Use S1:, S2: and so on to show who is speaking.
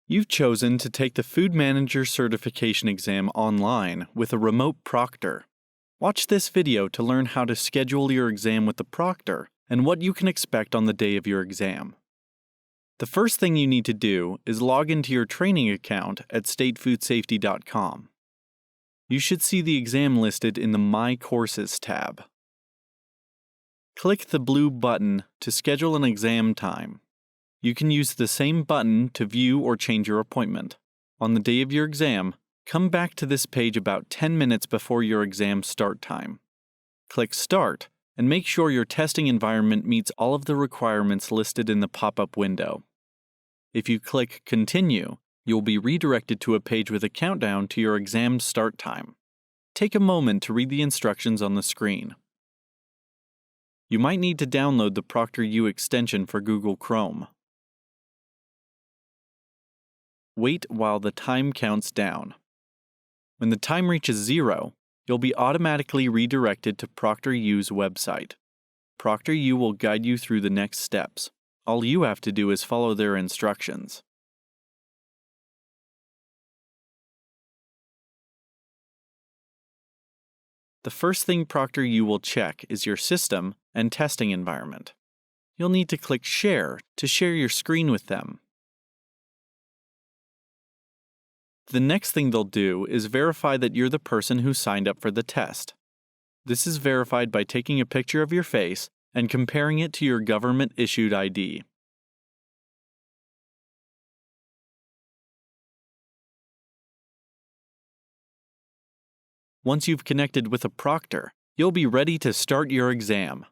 S1: You've chosen to take the Food Manager Certification exam online with a remote proctor. Watch this video to learn how to schedule your exam with the proctor and what you can expect on the day of your exam. The first thing you need to do is log into your training account at statefoodsafety.com. You should see the exam listed in the My Courses tab. Click the blue button to schedule an exam time. You can use the same button to view or change your appointment. On the day of your exam, come back to this page about 10 minutes before your exam start time. Click Start and make sure your testing environment meets all of the requirements listed in the pop-up window. If you click Continue, you'll be redirected to a page with a countdown to your exam start time. Take a moment to read the instructions on the screen. You might need to download the ProctorU extension for Google Chrome. Wait while the time counts down. When the time reaches 0, you'll be automatically redirected to ProctorU's website. ProctorU will guide you through the next steps. All you have to do is follow their instructions. The first thing ProctorU will check is your system and testing environment. You'll need to click Share to share your screen with them. The next thing they'll do is verify that you're the person who signed up for the test. This is verified by taking a picture of your face and comparing it to your government-issued ID. Once you've connected with a proctor, you'll be ready to start your exam.